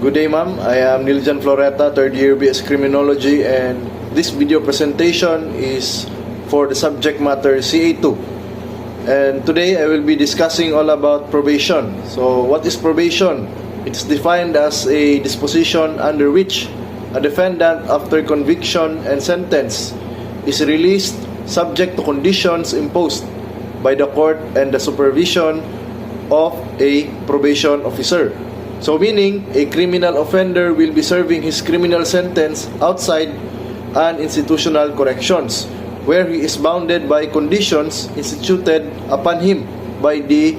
Good day, ma'am. I am Niljan Floreta, third year BS Criminology, and this video presentation is for the subject matter CA2. And today I will be discussing all about probation. So what is probation? It's defined as a disposition under which a defendant after conviction and sentence is released subject to conditions imposed by the court and the supervision of a probation officer. So meaning, a criminal offender will be serving his criminal sentence outside an institutional corrections, where he is bounded by conditions instituted upon him by the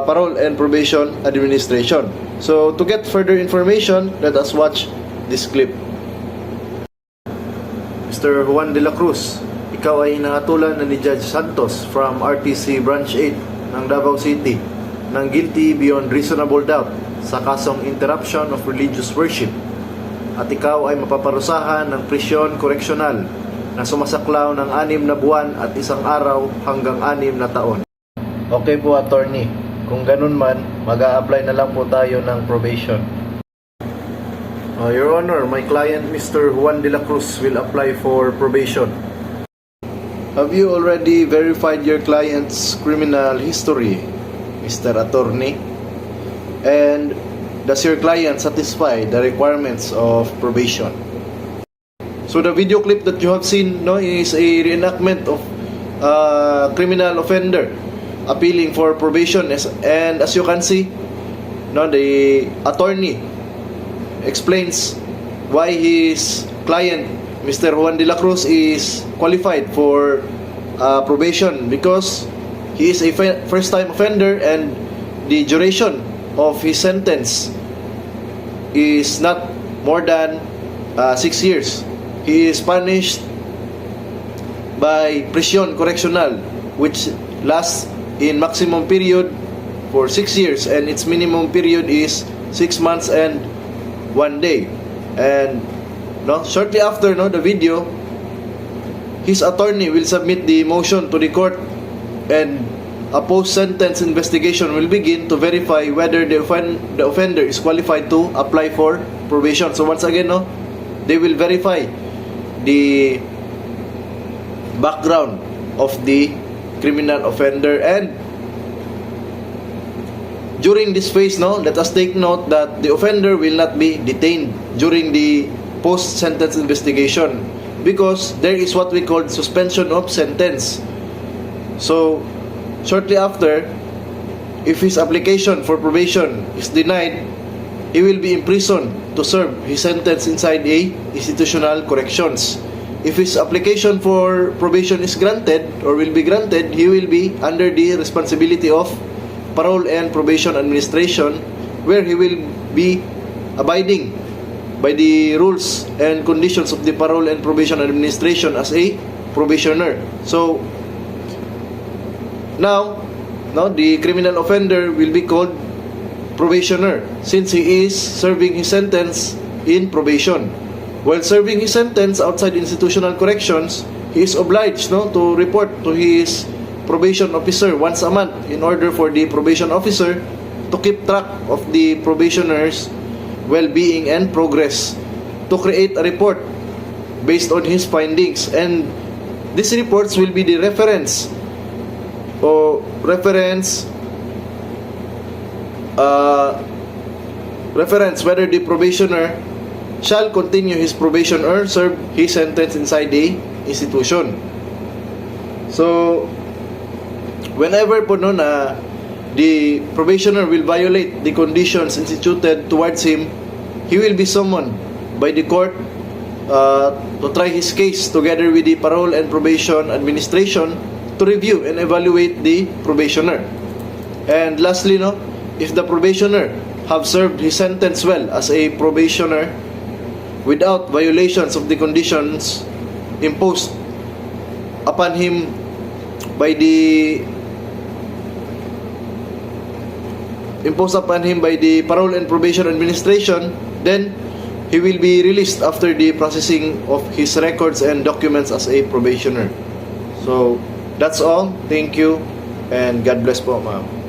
Parole and Probation Administration. So to get further information, let us watch this clip. Mr. Juan de la Cruz, ikaw ay nangatulan na ni Judge Santos from RTC Branch 8 ng Davao City ng guilty beyond reasonable doubt sa kasong interruption of religious worship, at ikaw ay mapaparusahan ng prisyon koreksyonal na sumasaklaw ng 6 na buwan at 1 araw hanggang 6 na taon. Okay po, attorney. Kung ganun man, mag-a-apply na lang po tayo ng probation. Your Honor, my client Mr. Juan de la Cruz will apply for probation. Have you already verified your client's criminal history, Mr. Attorney? And does your client satisfy the requirements of probation? So the video clip that you have seen is a reenactment of criminal offender appealing for probation, and as you can see, the attorney explains why his client Mr. Juan de la Cruz is qualified for probation, because he is a first-time offender and the duration of his sentence is not more than 6 years. He is punished by prisión correccional, which lasts in maximum period for 6 years, and its minimum period is 6 months and 1 day. And shortly after the video, his attorney will submit the motion to the court, and a post-sentence investigation will begin to verify whether the offender is qualified to apply for probation. So once again, they will verify the background of the criminal offender. And during this phase, let us take note that the offender will not be detained during the post-sentence investigation, because there is what we call suspension of sentence. So shortly after, if his application for probation is denied, he will be imprisoned to serve his sentence inside a institutional corrections. If his application for probation is granted or will be granted, he will be under the responsibility of Parole and Probation Administration, where he will be abiding by the rules and conditions of the Parole and Probation Administration as a probationer. So now the criminal offender will be called probationer, since he is serving his sentence in probation. While serving his sentence outside institutional corrections, he is obliged to report to his probation officer once a month, in order for the probation officer to keep track of the probationer's well-being and progress, to create a report based on his findings. And these reports will be the reference whether the probationer shall continue his probation or serve his sentence inside the institution. So whenever po na the probationer will violate the conditions instituted towards him, he will be summoned by the court to try his case together with the Parole and Probation Administration to review and evaluate the probationer. And lastly, if the probationer have served his sentence well as a probationer without violations of the conditions imposed upon him by the Parole and Probation Administration, then he will be released after the processing of his records and documents as a probationer. So that's all. Thank you, and God bless po, ma'am.